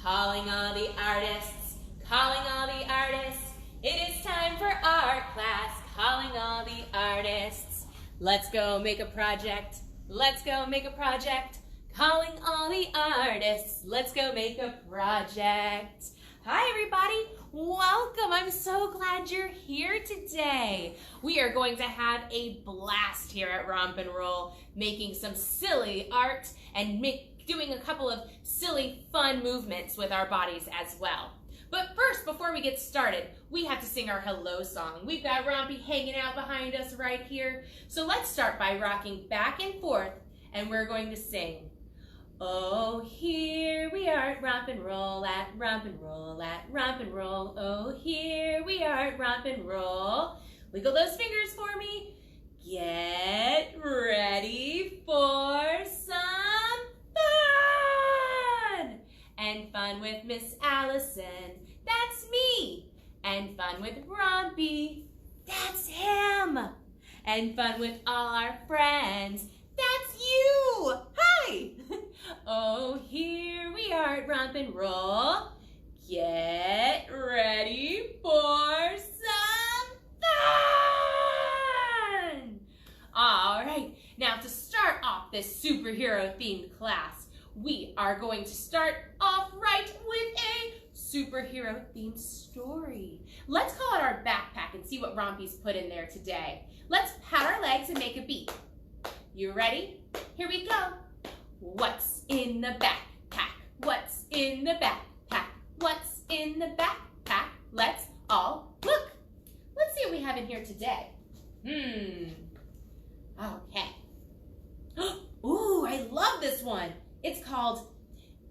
Calling all the artists, calling all the artists. It is time for art class, calling all the artists. Let's go make a project, let's go make a project. Calling all the artists, let's go make a project. Hi everybody, welcome. I'm so glad you're here today. We are going to have a blast here at Romp and Roll, making some silly art and doing a couple of silly fun movements with our bodies as well. But first, before we get started, we have to sing our hello song. We've got Rompy hanging out behind us right here. So let's start by rocking back and forth, and we're going to sing. Oh, here we are at Romp and Roll, at Romp and Roll, at Romp and Roll. Oh, here we are at Romp and Roll. Wiggle those fingers for me. Get ready for some fun! And fun with Miss Allison, that's me. And fun with Rompy, that's him. And fun with all our friends, that's you. Hi! Oh, here we are at Romp and Roll. Get ready for some fun! All right, now to start off this superhero-themed class, we are going to start off right with a superhero-themed story. Let's call out our backpack and see what Rompy's put in there today. Let's pat our legs and make a beat. You ready? Here we go. What's in the backpack? What's in the backpack? What's in the backpack? Let's all look. Let's see what we have in here today. Okay. Ooh, I love this one. It's called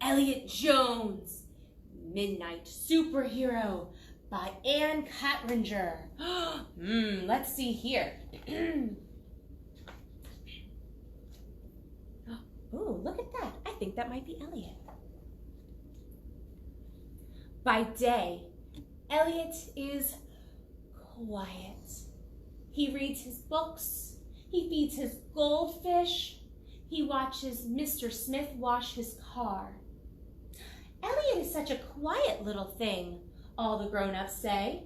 Elliot Jones, Midnight Superhero by Ann Cottringer. Let's see here. Ooh, look at that. I think that might be Elliot. By day, Elliot is quiet. He reads his books. He feeds his goldfish. He watches Mr. Smith wash his car. Elliot is such a quiet little thing, all the grown-ups say.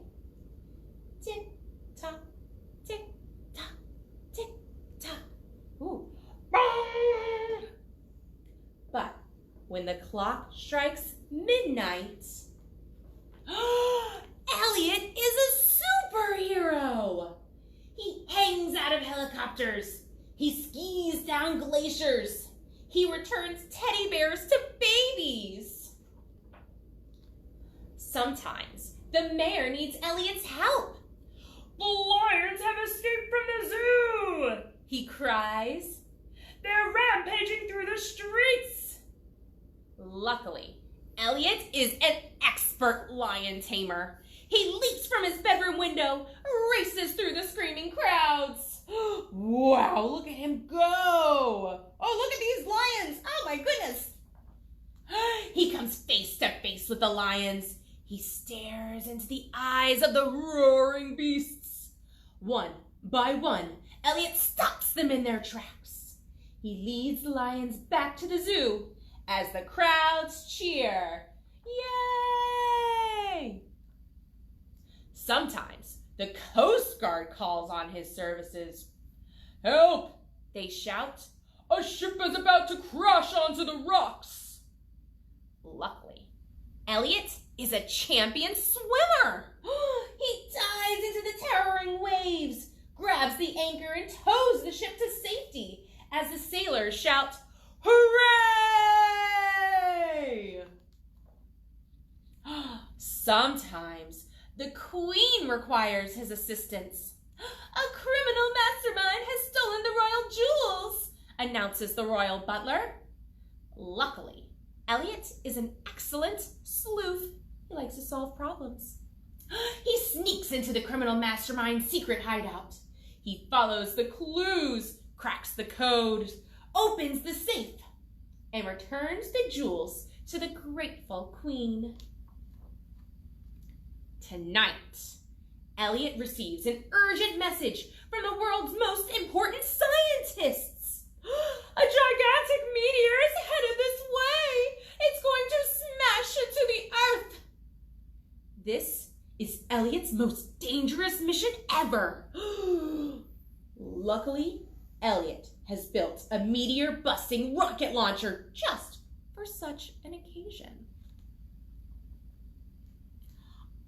Tick-tock, tick-tock, tick-tock. Ooh. But when the clock strikes midnight, Elliot is a superhero. He hangs out of helicopters. He skis down glaciers. He returns teddy bears to babies. Sometimes the mayor needs Elliot's help. The lions have escaped from the zoo, he cries. They're rampaging through the streets. Luckily, Elliot is an expert lion tamer. He leaps from his bedroom window, races through the screaming crowds. Wow, look at him go. Oh, look at these lions. Oh my goodness. He comes face to face with the lions. He stares into the eyes of the roaring beasts. One by one, Elliot stops them in their tracks. He leads the lions back to the zoo as the crowds cheer. Yay! Sometimes the Coast Guard calls on his services. Help! They shout. A ship is about to crash onto the rocks. Luckily, Elliot is a champion swimmer. He dives into the towering waves, grabs the anchor, and tows the ship to safety as the sailors shout, Hooray! Sometimes the Queen requires his assistance. A criminal mastermind has stolen the royal jewels, announces the royal butler. Luckily, Elliot is an excellent sleuth. He likes to solve problems. He sneaks into the criminal mastermind's secret hideout. He follows the clues, cracks the code, opens the safe, and returns the jewels to the grateful Queen. Tonight, Elliot receives an urgent message from the world's most important scientists. A gigantic meteor is headed this way. It's going to smash into This is Elliot's most dangerous mission ever. Luckily, Elliot has built a meteor-busting rocket launcher just for such an occasion.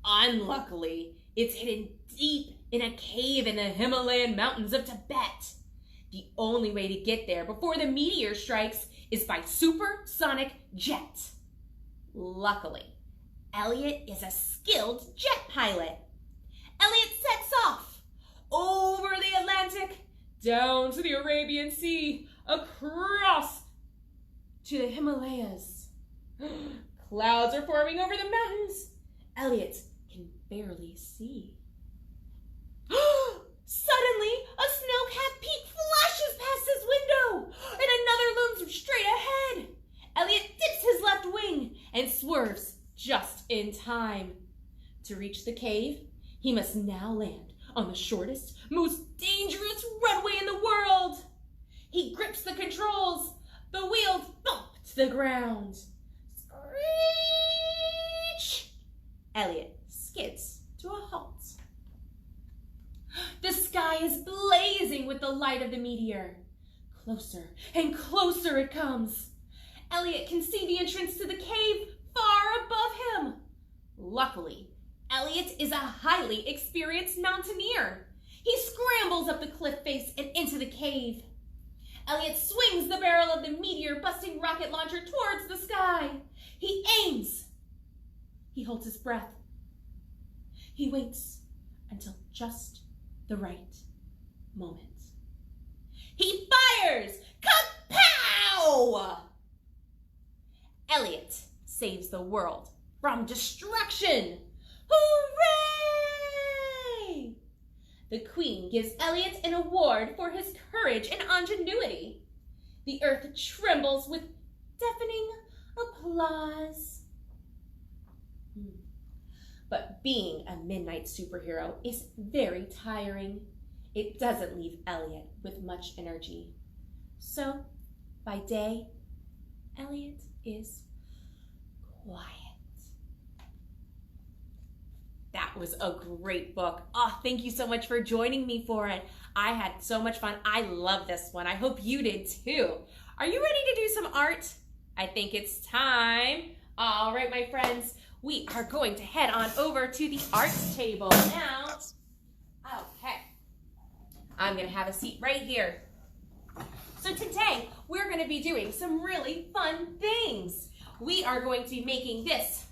Unluckily, it's hidden deep in a cave in the Himalayan mountains of Tibet. The only way to get there before the meteor strikes is by supersonic jet. Luckily, Elliot is a skilled jet pilot. Elliot sets off over the Atlantic, down to the Arabian Sea, across to the Himalayas. Clouds are forming over the mountains. Elliot can barely see. Suddenly, a snow-capped peak flashes past his window, and another looms straight ahead. Elliot dips his left wing and swerves just in time. To reach the cave, he must now land on the shortest, most dangerous runway in the world. He grips the controls. The wheels bump to the ground. Screech! Elliot skids to a halt. The sky is blazing with the light of the meteor. Closer and closer it comes. Elliot can see the entrance to the cave far above him. Luckily, Elliot is a highly experienced mountaineer. He scrambles up the cliff face and into the cave. Elliot swings the barrel of the meteor-busting rocket launcher towards the sky. He aims. He holds his breath. He waits until just the right moment. He fires! Kapow! Elliot saves the world from destruction. Hooray! The Queen gives Elliot an award for his courage and ingenuity. The earth trembles with deafening applause. But being a midnight superhero is very tiring. It doesn't leave Elliot with much energy. So, by day, Elliot is quiet. That was a great book. Oh, thank you so much for joining me for it. I had so much fun. I love this one. I hope you did too. Are you ready to do some art? I think it's time. All right, my friends, we are going to head on over to the art table now. Okay. I'm going to have a seat right here. So today, we're going to be doing some really fun things. We are going to be making this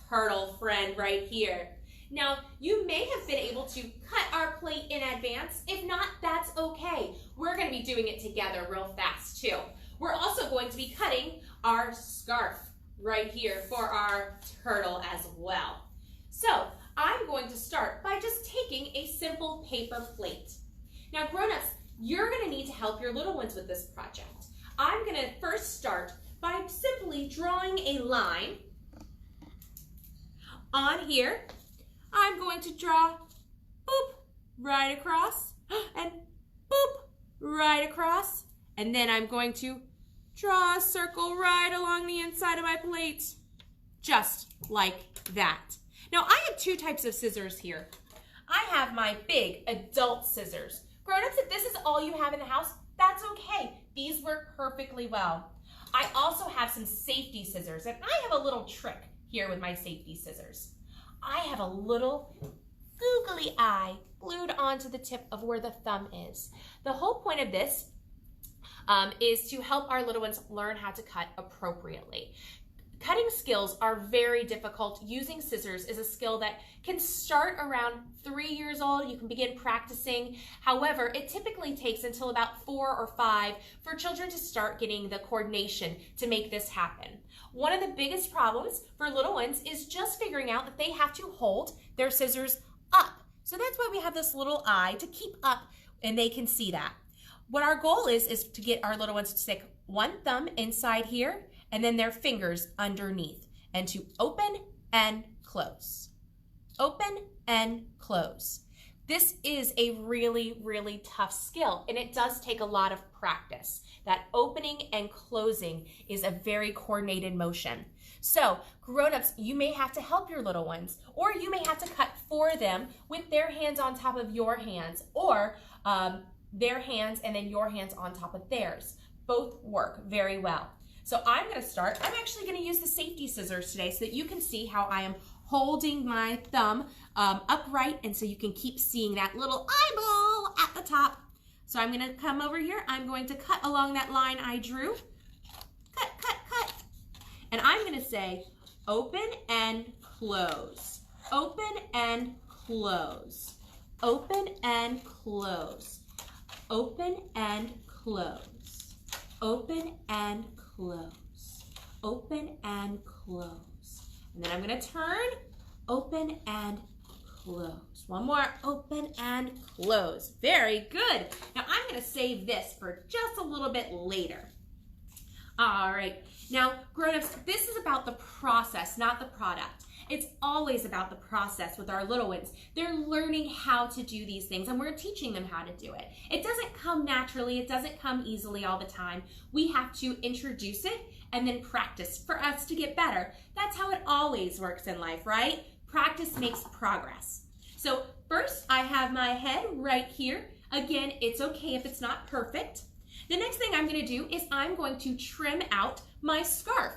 turtle friend right here. Now, you may have been able to cut our plate in advance. If not, that's okay. We're going to be doing it together real fast too. We're also going to be cutting our scarf right here for our turtle as well. So, I'm going to start by just taking a simple paper plate. Now, grown-ups, you're going to need to help your little ones with this project. I'm going to first start by simply drawing a line on here. I'm going to draw boop right across and boop right across, and then I'm going to draw a circle right along the inside of my plate, just like that. Now, I have two types of scissors here. I have my big adult scissors. Grown-ups, if this is all you have in the house, that's okay. These work perfectly well. I also have some safety scissors, and I have a little trick here with my safety scissors. I have a little googly eye glued onto the tip of where the thumb is. The whole point of this is to help our little ones learn how to cut appropriately. Cutting skills are very difficult. Using scissors is a skill that can start around 3 years old. You can begin practicing. However, it typically takes until about 4 or 5 for children to start getting the coordination to make this happen. One of the biggest problems for little ones is just figuring out that they have to hold their scissors up. So that's why we have this little eye to keep up, and they can see that. What our goal is to get our little ones to stick one thumb inside here and then their fingers underneath, and to open and close. Open and close. This is a really, really tough skill, and it does take a lot of practice. That opening and closing is a very coordinated motion. So grown-ups, you may have to help your little ones, or you may have to cut for them with their hands on top of your hands, or their hands and then your hands on top of theirs. Both work very well. So I'm going to start. I'm actually going to use the safety scissors today so that you can see how I am holding my thumb upright, and so you can keep seeing that little eyeball at the top. So I'm going to come over here. I'm going to cut along that line I drew. Cut, cut, cut. And I'm going to say open and close. Open and close. Open and close. Open and close. Open and close. Open and close. And then I'm going to turn, open and close. One more, open and close. Very good. Now I'm going to save this for just a little bit later. All right. Now, grown-ups, this is about the process, not the product. It's always about the process with our little ones. They're learning how to do these things, and we're teaching them how to do it. It doesn't come naturally. It doesn't come easily all the time. We have to introduce it and then practice for us to get better. That's how it always works in life, right? Practice makes progress. So first, I have my head right here. Again, it's okay if it's not perfect. The next thing I'm going to do is I'm going to trim out my scarf.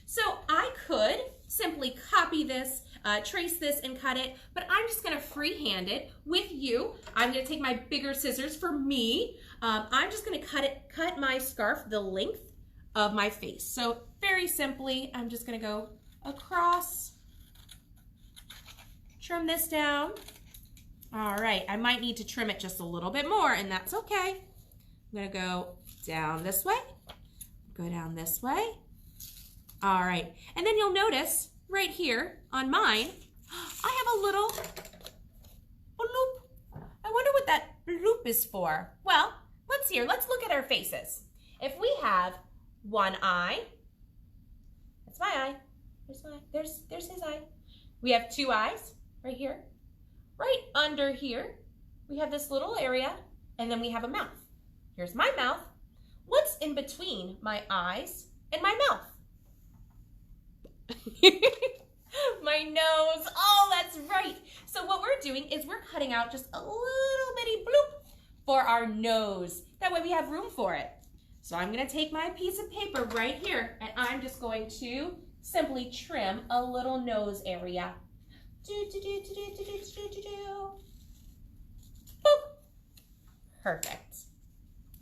So I could simply copy this, trace this and cut it, but I'm just going to freehand it with you. I'm going to take my bigger scissors for me. I'm just going to cut my scarf the length of my face. So very simply, I'm just going to go across, trim this down. All right, I might need to trim it just a little bit more, and that's okay. I'm going to go down this way, go down this way. All right, and then you'll notice right here on mine, I have a little bloop. I wonder what that bloop is for. Well, let's see here. Let's look at our faces. If we have one eye, that's my eye. There's his eye. We have two eyes right here. Right under here, we have this little area, and then we have a mouth. Here's my mouth. What's in between my eyes and my mouth? My nose. Oh, that's right. So what we're doing is we're cutting out just a little bitty bloop for our nose. That way we have room for it. So I'm going to take my piece of paper right here, and I'm just going to simply trim a little nose area. Boop. Perfect.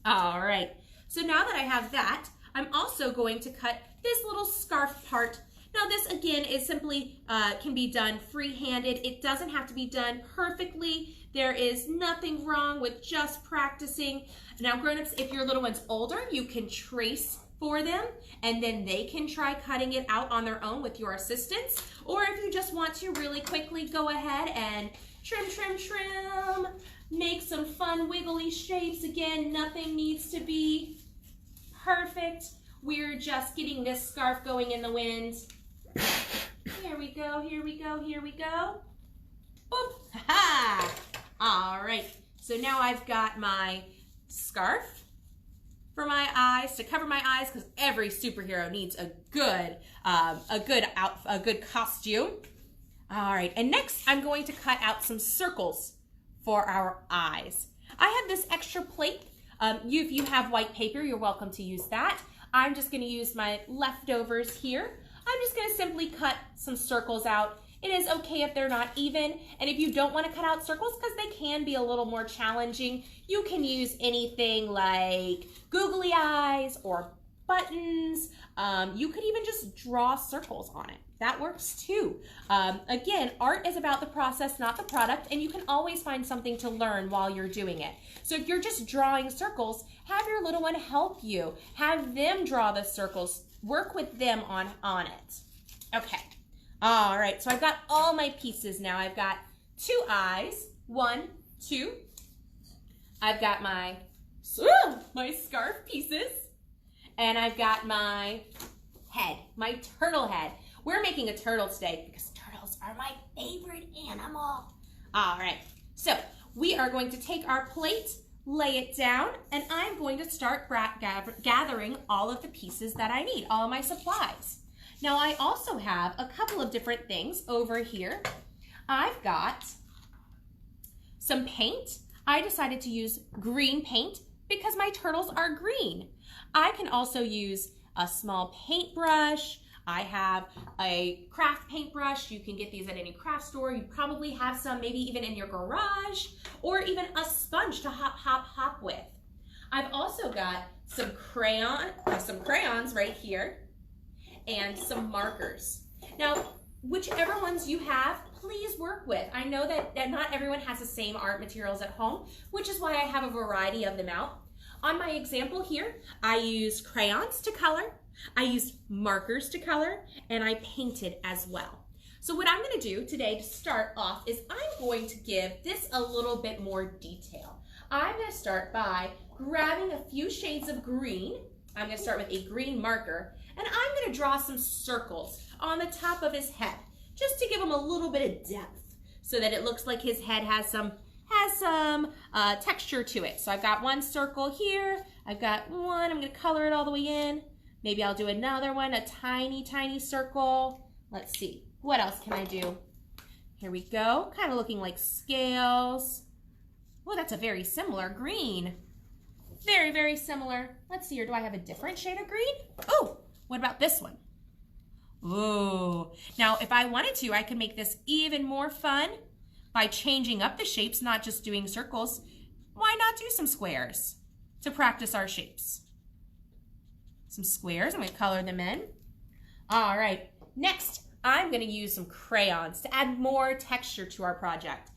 All right. So now that I have that, I'm also going to cut this little scarf part. Now this again is simply can be done free-handed. It doesn't have to be done perfectly. There is nothing wrong with just practicing. Now grown-ups, if your little one's older, you can trace for them and then they can try cutting it out on their own with your assistance. Or if you just want to really quickly go ahead and trim, trim, trim, make some fun wiggly shapes. Again, nothing needs to be perfect. We're just getting this scarf going in the wind. Here we go, here we go, here we go. Boop, ha-ha. All right, so now I've got my scarf for my eyes, to cover my eyes, because every superhero needs a good costume. All right, and next I'm going to cut out some circles for our eyes. I have this extra plate. If you have white paper, you're welcome to use that. I'm just going to use my leftovers here. I'm just going to simply cut some circles out. It is okay if they're not even, and if you don't want to cut out circles, because they can be a little more challenging, you can use anything like googly eyes or buttons. You could even just draw circles on it. That works too. Again, art is about the process, not the product, and you can always find something to learn while you're doing it. So if you're just drawing circles, have your little one help you. Have them draw the circles. Work with them on it. Okay. All right, so I've got all my pieces now. I've got two eyes, 1, 2. I've got my scarf pieces, and I've got my head, my turtle head. We're making a turtle today because turtles are my favorite animal. All right, so we are going to take our plate, lay it down, and I'm going to start gathering all of the pieces that I need, all of my supplies. Now I also have a couple of different things over here. I've got some paint. I decided to use green paint because my turtles are green. I can also use a small paintbrush. I have a craft paintbrush. You can get these at any craft store. You probably have some maybe even in your garage, or even a sponge to hop with. I've also got some crayons right here and some markers. Now, whichever ones you have, please work with. I know that not everyone has the same art materials at home, which is why I have a variety of them out. On my example here, I used crayons to color, I used markers to color, and I painted as well. So what I'm going to do today to start off is I'm going to give this a little bit more detail. I'm going to start by grabbing a few shades of green. I'm going to start with a green marker, and I'm going to draw some circles on the top of his head, just to give him a little bit of depth so that it looks like his head has some texture to it. So I've got one circle here, I've got one, I'm going to color it all the way in. Maybe I'll do another one, a tiny, tiny circle. Let's see, what else can I do? Here we go, kind of looking like scales. Well, that's a very similar green. Very, very similar. Let's see here, do I have a different shade of green? Oh, what about this one? Ooh, now if I wanted to, I could make this even more fun by changing up the shapes, not just doing circles. Why not do some squares to practice our shapes? Some squares, I'm gonna color them in. All right, next, I'm gonna use some crayons to add more texture to our project.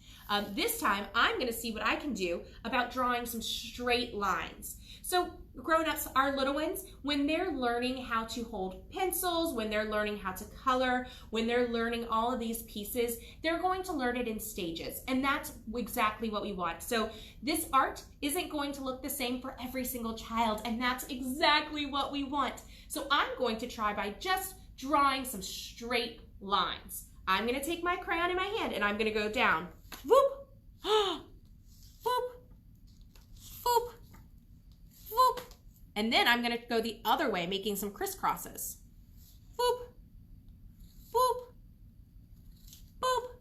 This time, I'm gonna see what I can do about drawing some straight lines. So grown-ups, our little ones, when they're learning how to hold pencils, when they're learning how to color, when they're learning all of these pieces, they're going to learn it in stages, and that's exactly what we want. So this art isn't going to look the same for every single child, and that's exactly what we want. So I'm going to try by just drawing some straight lines. I'm gonna take my crayon in my hand and I'm gonna go down. Whoop, whoop, whoop, whoop. And then I'm gonna go the other way, making some crisscrosses. Whoop, whoop, whoop,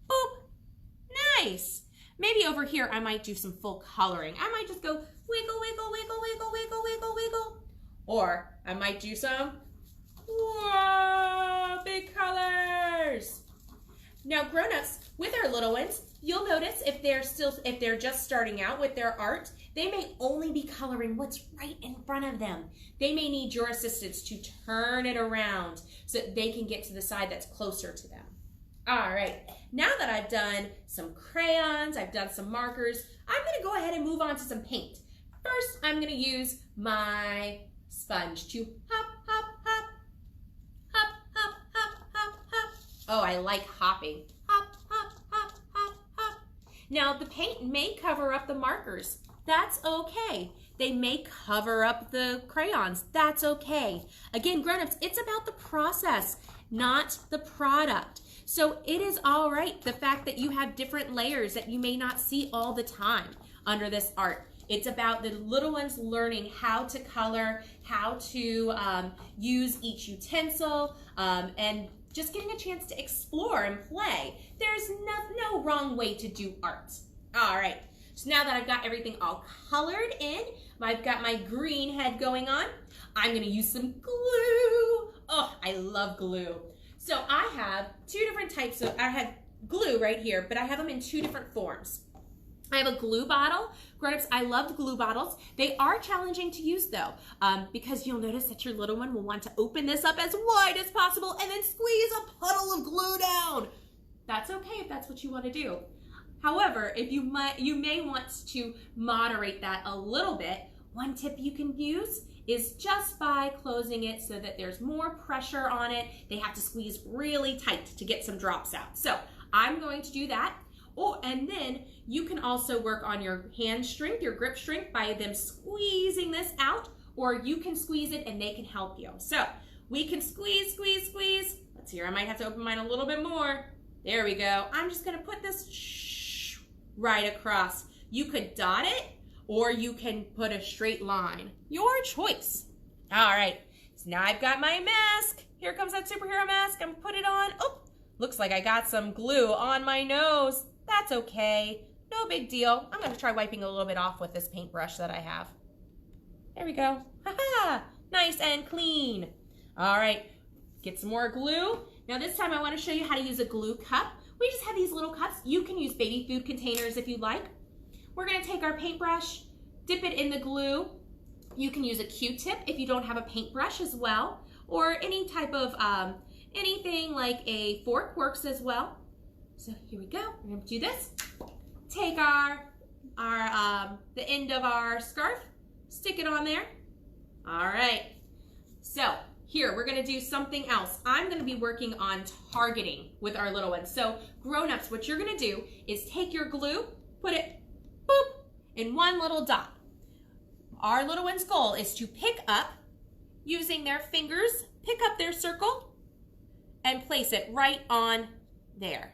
whoop. Nice. Maybe over here I might do some full coloring. I might just go wiggle, wiggle, wiggle, wiggle, wiggle, wiggle, wiggle. Or I might do some, whoa, big colors. Now grown-ups, with our little ones, you'll notice if they're just starting out with their art, they may only be coloring what's right in front of them. They may need your assistance to turn it around so that they can get to the side that's closer to them. All right, now that I've done some crayons, I've done some markers, I'm gonna go ahead and move on to some paint. First, I'm gonna use my sponge to hop, hop, hop, hop, hop, hop, hop, hop. Oh, I like hopping. Hop, hop, hop, hop, hop. Now, the paint may cover up the markers. That's okay. They may cover up the crayons. That's okay. Again, grown-ups, it's about the process, not the product. So it is all right, the fact that you have different layers that you may not see all the time under this art. It's about the little ones learning how to color, how to use each utensil, and just getting a chance to explore and play. There's no wrong way to do art. All right, so now that I've got everything all colored in, I've got my green head going on, I'm gonna use some glue. Oh, I love glue. So I have two different types of, I have glue right here, but I have them in two different forms. I have a glue bottle. Grown-ups, I love glue bottles. They are challenging to use though, because you'll notice that your little one will want to open this up as wide as possible and then squeeze a puddle of glue down. That's okay if that's what you want to do. However, if you may want to moderate that a little bit, one tip you can use is just by closing it so that there's more pressure on it. They have to squeeze really tight to get some drops out. So I'm going to do that. Oh, and then you can also work on your hand strength, your grip strength, by them squeezing this out, or you can squeeze it and they can help you. So we can squeeze, squeeze, squeeze. Let's see, I might have to open mine a little bit more. There we go. I'm just gonna put this right across. You could dot it, or you can put a straight line. Your choice. All right, So now I've got my mask. Here comes that superhero mask. I'm gonna put it on. Oh, looks like I got some glue on my nose. That's okay. No big deal. I'm gonna try wiping a little bit off with this paintbrush that I have. There we go. Ha-ha! Nice and clean. All right, get some more glue. Now this time I want to show you how to use a glue cup. We just have these little cups. You can use baby food containers if you'd like. We're gonna take our paintbrush, dip it in the glue. You can use a Q-tip if you don't have a paintbrush as well, or any type of, anything like a fork works as well. So here we go, we're gonna do this. Take the end of our scarf, stick it on there. All right, so here we're gonna do something else. I'm gonna be working on targeting with our little ones. So grown-ups, what you're gonna do is take your glue, put it, boop, in one little dot. Our little one's goal is to pick up, using their fingers, pick up their circle and place it right on there.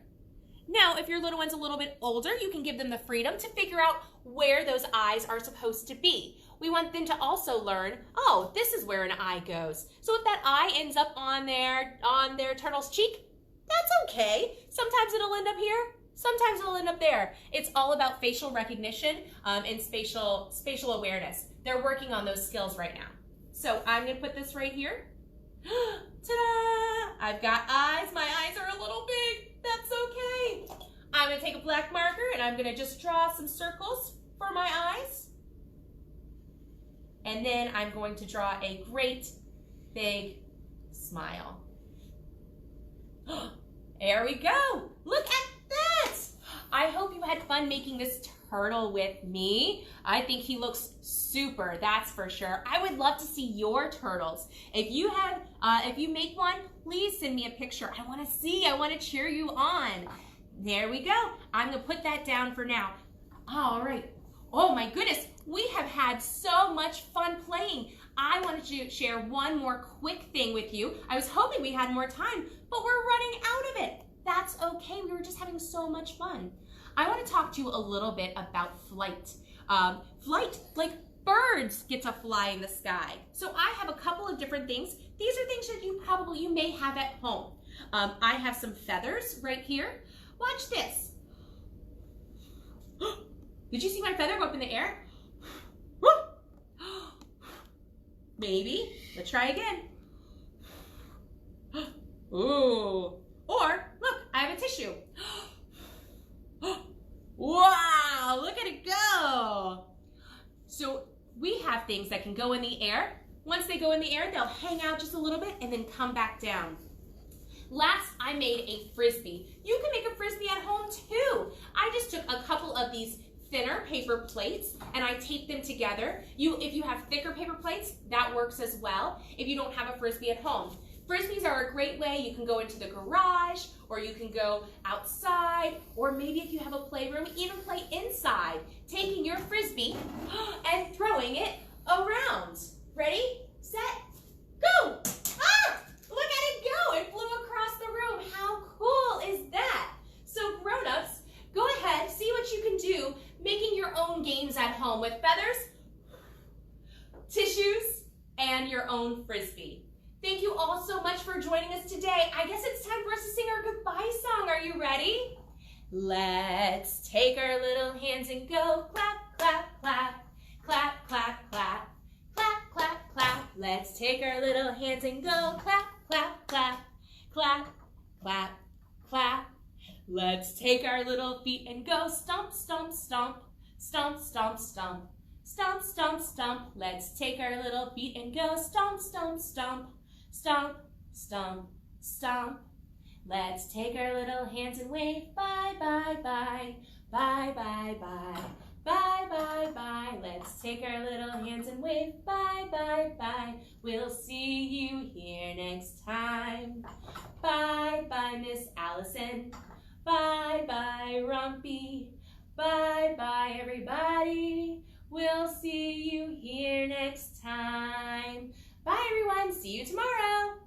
Now, if your little one's a little bit older, you can give them the freedom to figure out where those eyes are supposed to be. We want them to also learn, oh, this is where an eye goes. So if that eye ends up on their turtle's cheek, that's okay. Sometimes it'll end up here, sometimes it'll end up there. It's all about facial recognition and spatial awareness. They're working on those skills right now. So I'm gonna put this right here. Ta-da! I've got eyes. My eyes are a little big. That's okay. I'm gonna take a black marker and I'm gonna just draw some circles for my eyes. And then I'm going to draw a great big smile. There we go. Look at that. I hope you had fun making this turtle with me. I think he looks super, that's for sure. I would love to see your turtles. If you make one, please send me a picture. I want to see, I want to cheer you on. There we go. I'm gonna put that down for now. All right. Oh my goodness, we have had so much fun playing. I wanted to share one more quick thing with you. I was hoping we had more time, but we're running out of it. That's okay, we were just having so much fun. I want to talk to you a little bit about flight. Flight, like birds get to fly in the sky. So I have a couple of different things. These are things that you may have at home. I have some feathers right here. Watch this. Did you see my feather go up in the air? Maybe. Let's try again. Ooh. Or, look, I have a tissue. Wow, look at it go. So we have things that can go in the air. Once they go in the air, they'll hang out just a little bit and then come back down. Last, I made a Frisbee. You can make a Frisbee at home too. I just took a couple of these thinner paper plates and I taped them together. If you have thicker paper plates, that works as well if you don't have a Frisbee at home. Frisbees are a great way. You can go into the garage, or you can go outside, or maybe if you have a playroom, even play inside, taking your Frisbee and throwing it around. Ready, set, go! Ah! Look at it go! It flew across the room. How cool is that? So grown-ups, go ahead, see what you can do making your own games at home with feathers, tissues, and your own Frisbee. Thank you all so much for joining us today. I guess it's time for us to sing our goodbye song. Are you ready? Let's take our little hands and go clap, clap, clap, clap, clap, clap, clap, clap, clap. Let's take our little hands and go clap, clap, clap, clap, clap, clap. Let's take our little feet and go stomp, stomp, stomp, stomp, stomp, stomp, stomp, stomp, stomp. Let's take our little feet and go stomp, stomp, stomp, stomp, stomp, stomp. Let's take our little hands and wave. Bye, bye, bye, bye, bye, bye, bye, bye, bye. Let's take our little hands and wave. Bye, bye, bye. We'll see you here next time. Bye, bye, Miss Allison. Bye, bye, Rompy. Bye, bye, everybody. We'll see you here next time. Bye, everyone. See you tomorrow.